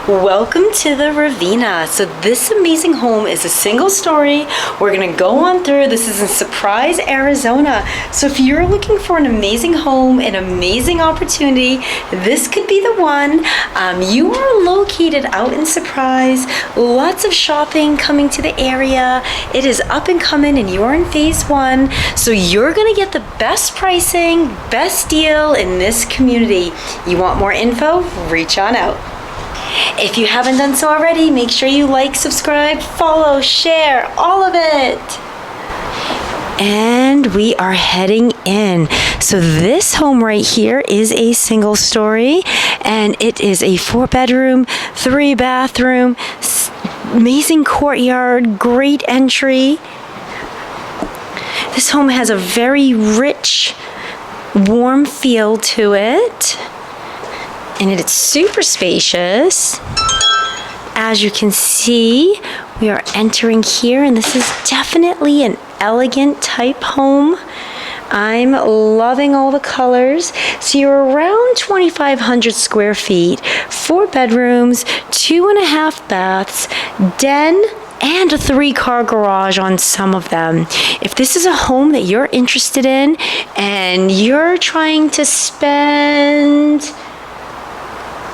Welcome to the Ravina. So this amazing home is a single story. We're gonna go on through. This is in Surprise, Arizona. So if you're looking for an amazing home, an amazing opportunity, this could be the one. You are located out in Surprise. Lots of shopping coming to the area. It is up and coming and you're in phase one. So you're gonna get the best pricing, best deal in this community. You want more info? Reach on out. If you haven't done so already, make sure you like, subscribe, follow, share, all of it. And we are heading in. So this home right here is a single story, and it is a 4-bedroom, 3-bathroom, amazing courtyard, great entry. This home has a very rich, warm feel to it. And it's super spacious. As you can see, we are entering here, and this is definitely an elegant type home. I'm loving all the colors. So you're around 2,500 square feet, 4 bedrooms, 2.5 baths, den, and a 3-car garage on some of them. If this is a home that you're interested in and you're trying to spend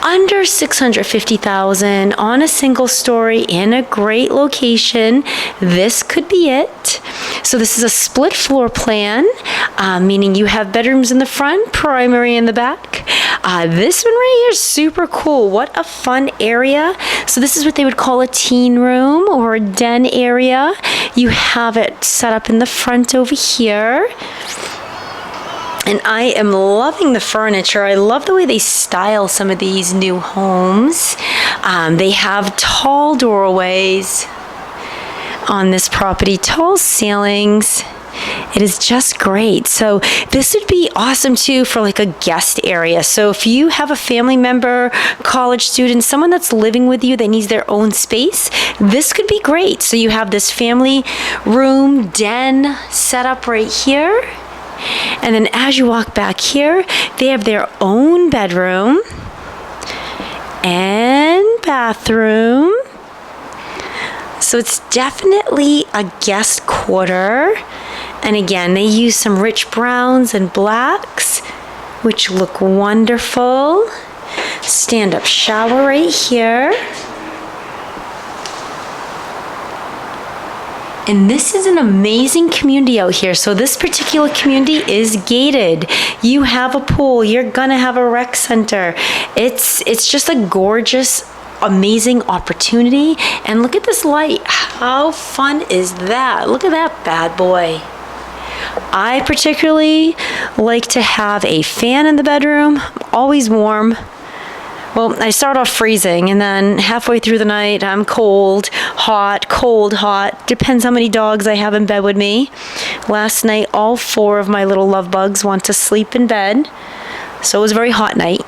under $650,000 on a single story in a great location, this could be it. So this is a split floor plan, meaning you have bedrooms in the front, primary in the back. This one right here is super cool. What a fun area. So this is what they would call a teen room or a den area. You have it set up in the front over here. And I am loving the furniture. I love the way they style some of these new homes. They have tall doorways on this property, tall ceilings. It is just great. So this would be awesome too for like a guest area. So if you have a family member, college student, someone that's living with you that needs their own space, this could be great. So you have this family room, den set up right here. And then as you walk back here, they have their own bedroom and bathroom. So it's definitely a guest quarter. And again, they use some rich browns and blacks, which look wonderful. Stand-up shower right here. And this is an amazing community out here. So this particular community is gated. You have a pool. You're gonna have a rec center. It's just a gorgeous, amazing opportunity. And look at this light. How fun is that? Look at that bad boy. I particularly like to have a fan in the bedroom, always warm. Well, I start off freezing, and then halfway through the night, I'm cold, hot, cold, hot. Depends how many dogs I have in bed with me. Last night, all 4 of my little love bugs want to sleep in bed. So it was a very hot night.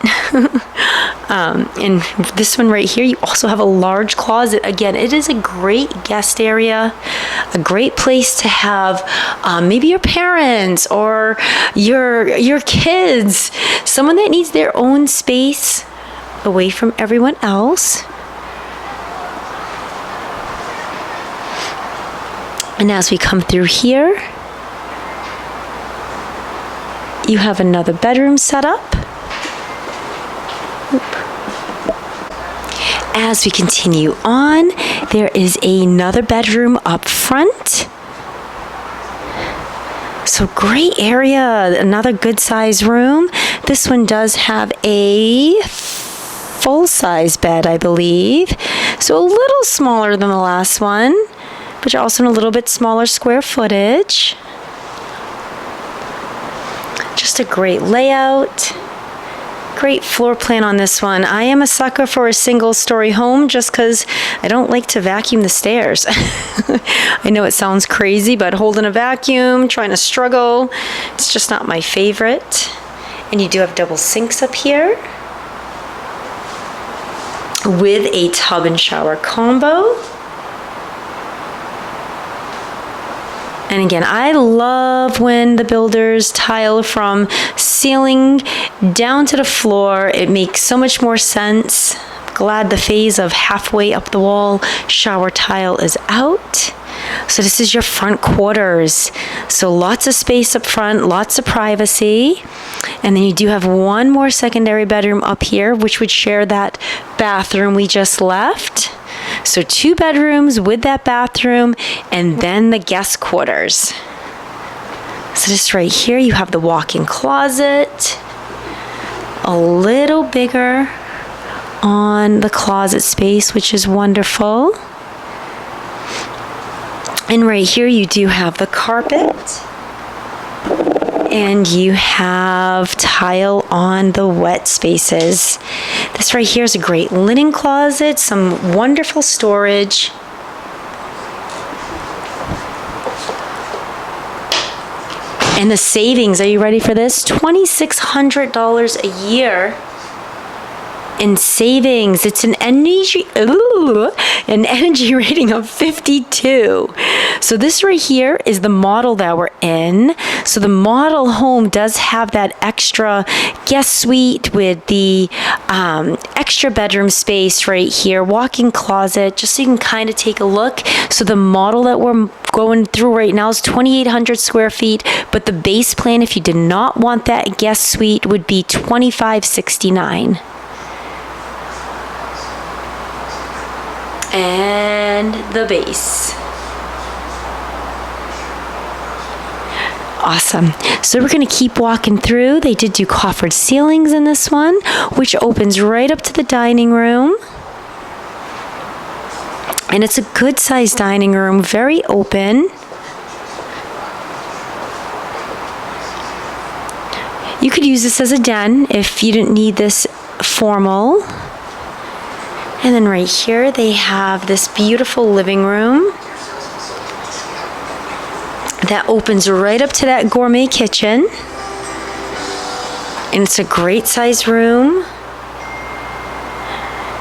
And this one right here, you also have a large closet. Again, it is a great guest area, a great place to have maybe your parents or your kids, someone that needs their own space away from everyone else. And as we come through here, you have another bedroom set up. As we continue on, there is another bedroom up front. So great area, another good size room. This one does have a full-size bed, I believe. So a little smaller than the last one, but you're also in a little bit smaller square footage. Just a great layout. Great floor plan on this one. I am a sucker for a single-story home just because I don't like to vacuum the stairs. I know it sounds crazy, but holding a vacuum, trying to struggle, it's just not my favorite. And you do have double sinks up here with a tub and shower combo. And again, I love when the builders tile from ceiling down to the floor. It makes so much more sense. glad the phase of halfway up the wall shower tile is out. So this is your front quarters. So lots of space up front, lots of privacy. And then you do have one more secondary bedroom up here, which would share that bathroom we just left. So 2 bedrooms with that bathroom, and then the guest quarters. So just right here, you have the walk-in closet. A little bigger on the closet space, which is wonderful. And right here, you do have the carpet. And you have tile on the wet spaces. This right here is a great linen closet, some wonderful storage. And the savings, are you ready for this? $2,600 a year in savings. It's an energy rating of 52. So this right here is the model that we're in. So the model home does have that extra guest suite with the extra bedroom space right here, walk-in closet, just so you can kind of take a look. So the model that we're going through right now is 2,800 square feet, but the base plan, if you did not want that guest suite, would be $2,569. And the base. Awesome. So we're going to keep walking through. They did do coffered ceilings in this one, which opens right up to the dining room. And it's a good sized dining room, very open. You could use this as a den if you didn't need this formal. And then right here, they have this beautiful living room that opens right up to that gourmet kitchen. And it's a great size room.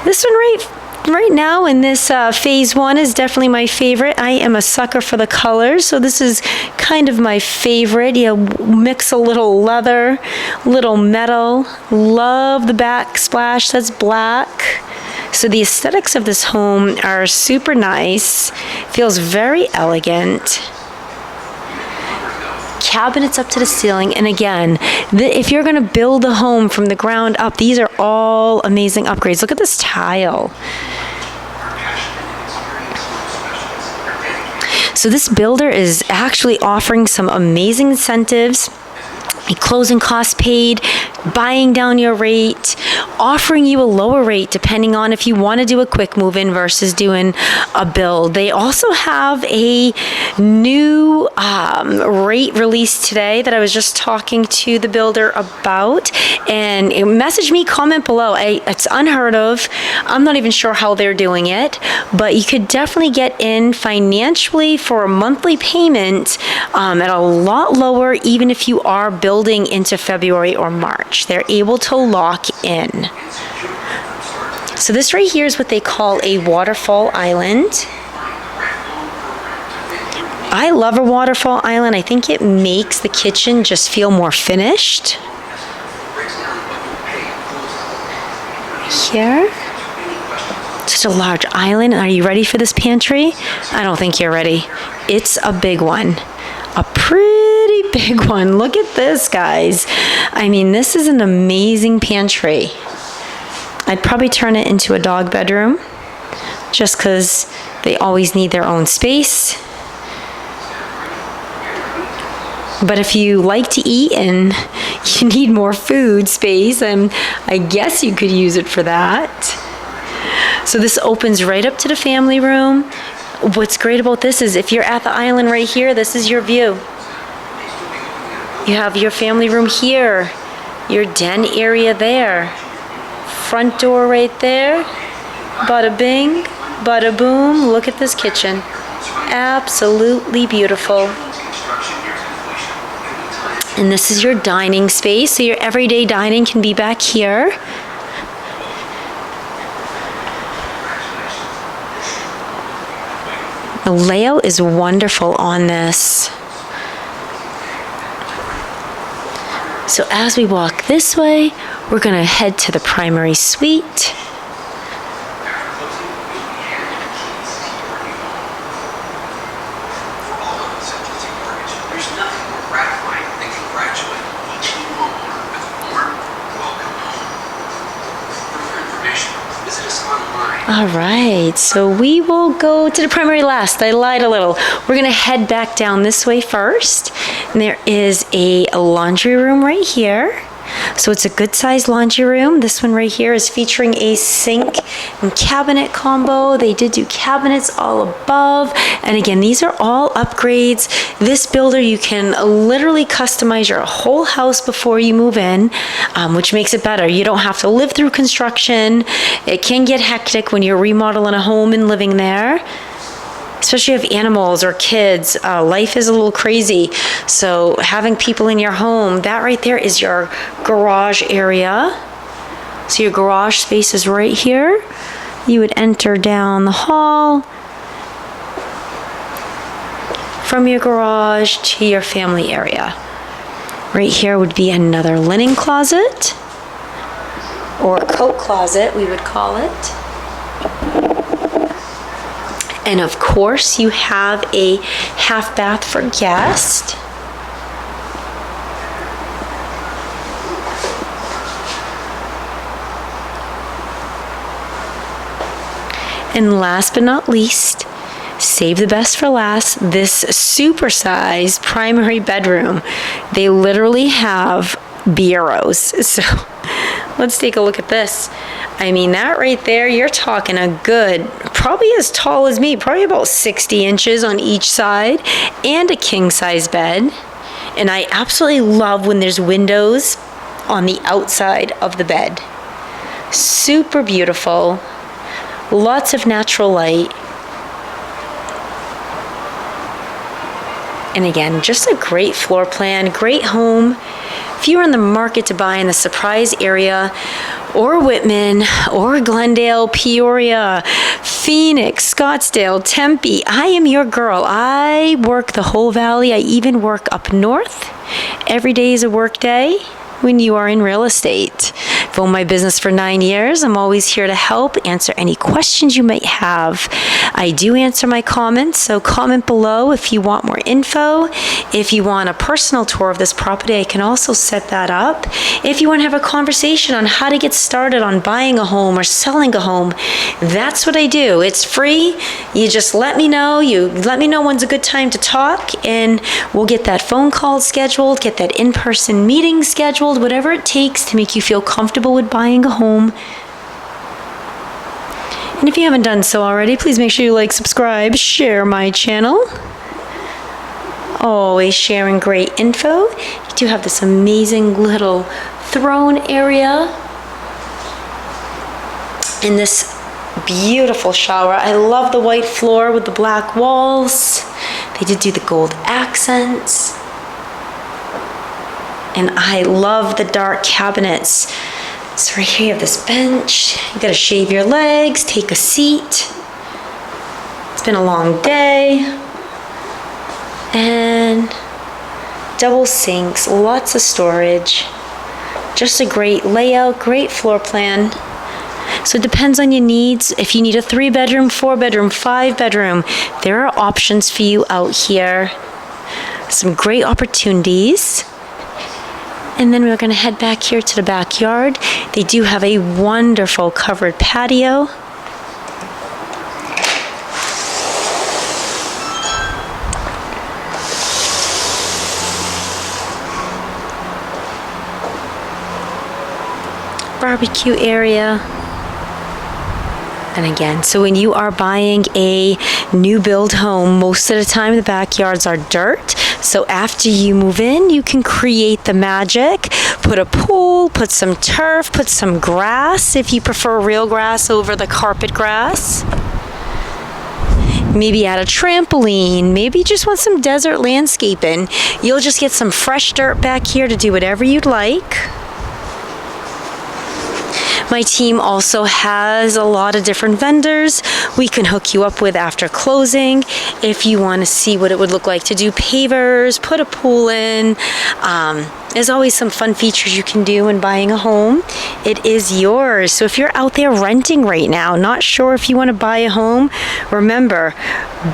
This one right now in this phase 1 is definitely my favorite. I am a sucker for the colors, so this is kind of my favorite. You mix a little leather, little metal. Love the backsplash, that's black. So the aesthetics of this home are super nice. Feels very elegant. Cabinets up to the ceiling. And again, if you're going to build a home from the ground up, these are all amazing upgrades. Look at this tile. So this builder is actually offering some amazing incentives. Closing costs paid, buying down your rate, offering you a lower rate depending on if you want to do a quick move-in versus doing a build. They also have a new rate released today that I was just talking to the builder about, and message me, comment below. It's unheard of. I'm not even sure how they're doing it, but you could definitely get in financially for a monthly payment at a lot lower, even if you are building into February or March. They're able to lock in. So this right here is what they call a waterfall island. I love a waterfall island. I think it makes the kitchen just feel more finished. Here. Such a large island. Are you ready for this pantry? I don't think you're ready. It's a big one. A pretty big one. Look at this, guys. I mean, this is an amazing pantry. I'd probably turn it into a dog bedroom just because they always need their own space. But if you like to eat and you need more food space, I guess you could use it for that. So this opens right up to the family room. What's great about this is if you're at the island right here, this is your view. You have your family room here, your den area there, front door right there, bada bing, bada boom. Look at this kitchen. Absolutely beautiful. And this is your dining space, so your everyday dining can be back here. The layout is wonderful on this. So as we walk this way, we're going to head to the primary suite. All right, so we will go to the primary last. I lied a little. We're gonna head back down this way first. And there is a laundry room right here. So it's a good sized laundry room. This one right here is featuring a sink and cabinet combo. They did do cabinets all above. And again, these are all upgrades. This builder, you can literally customize your whole house before you move in, which makes it better. You don't have to live through construction. It can get hectic when you're remodeling a home and living there. Especially if you have animals or kids, life is a little crazy. So having people in your home, that right there is your garage area. So your garage space is right here. You would enter down the hall from your garage to your family area. Right here would be another linen closet, or a coat closet, we would call it. And of course, you have a half bath for guests. And last but not least, save the best for last, this supersized primary bedroom. They literally have bureaus. So let's take a look at this. I mean, that right there, you're talking a good, probably as tall as me, probably about 60 inches on each side, and a king size bed. And I absolutely love when there's windows on the outside of the bed. Super beautiful. Lots of natural light. And again, just a great floor plan, great home. If you're in the market to buy in the Surprise area, or Whitman, or Glendale, Peoria, Phoenix, Scottsdale, Tempe, I am your girl. I work the whole valley. I even work up north. Every day is a work day when you are in real estate. I've owned my business for 9 years. I'm always here to help answer any questions you might have. I do answer my comments, so comment below if you want more info. If you want a personal tour of this property, I can also set that up. If you want to have a conversation on how to get started on buying a home or selling a home, that's what I do. It's free. You just let me know. You let me know when's a good time to talk, and we'll get that phone call scheduled, get that in-person meeting scheduled, whatever it takes to make you feel comfortable with buying a home. And if you haven't done so already, please make sure you like, subscribe, share my channel. Always sharing great info. You do have this amazing little throne area in this beautiful shower. I love the white floor with the black walls. They did do the gold accents. And I love the dark cabinets. So right here you have this bench. You gotta shave your legs, take a seat. It's been a long day. And double sinks, lots of storage. Just a great layout, great floor plan. So it depends on your needs. If you need a 3-bedroom, 4-bedroom, 5-bedroom, there are options for you out here. Some great opportunities. And then we're going to head back here to the backyard. They do have a wonderful covered patio. Barbecue area. And again, so when you are buying a new build home, most of the time the backyards are dirt. So after you move in, you can create the magic. Put a pool, put some turf, put some grass if you prefer real grass over the carpet grass. Maybe add a trampoline. Maybe you just want some desert landscaping. You'll just get some fresh dirt back here to do whatever you'd like. My team also has a lot of different vendors we can hook you up with after closing if you want to see what it would look like to do pavers, put a pool in. There's always some fun features you can do when buying a home. It is yours. So if you're out there renting right now, not sure if you want to buy a home, remember,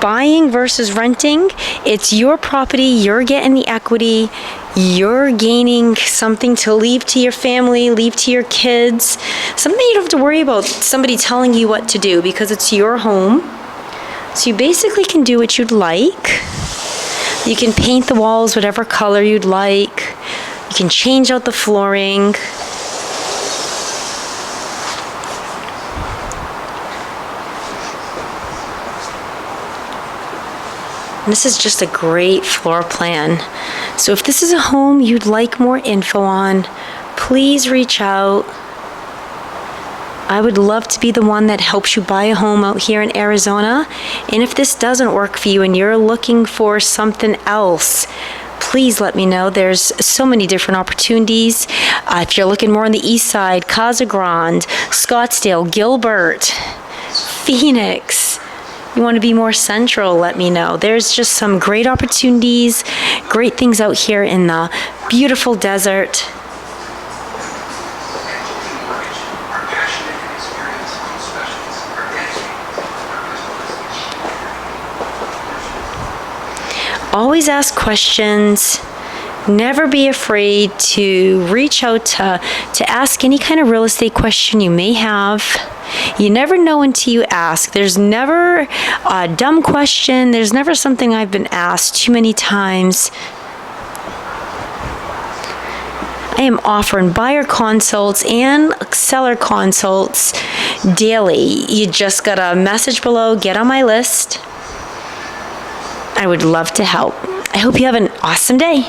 buying versus renting, it's your property, you're getting the equity. you're gaining something to leave to your family, leave to your kids, something you don't have to worry about somebody telling you what to do because it's your home. So you basically can do what you'd like. You can paint the walls whatever color you'd like. You can change out the flooring. This is just a great floor plan. So if this is a home you'd like more info on, please reach out. I would love to be the one that helps you buy a home out here in Arizona. And if this doesn't work for you and you're looking for something else, please let me know. There's so many different opportunities. If you're looking more on the east side, Casa Grande, Scottsdale, Gilbert, Phoenix. You want to be more central, let me know. There's just some great opportunities, great things out here in the beautiful desert. Always ask questions. Never be afraid to reach out to ask any kind of real estate question you may have. You never know until you ask. There's never a dumb question. There's never something I've been asked too many times. I am offering buyer consults and seller consults daily. You just got a message below, get on my list. I would love to help. I hope you have an awesome day.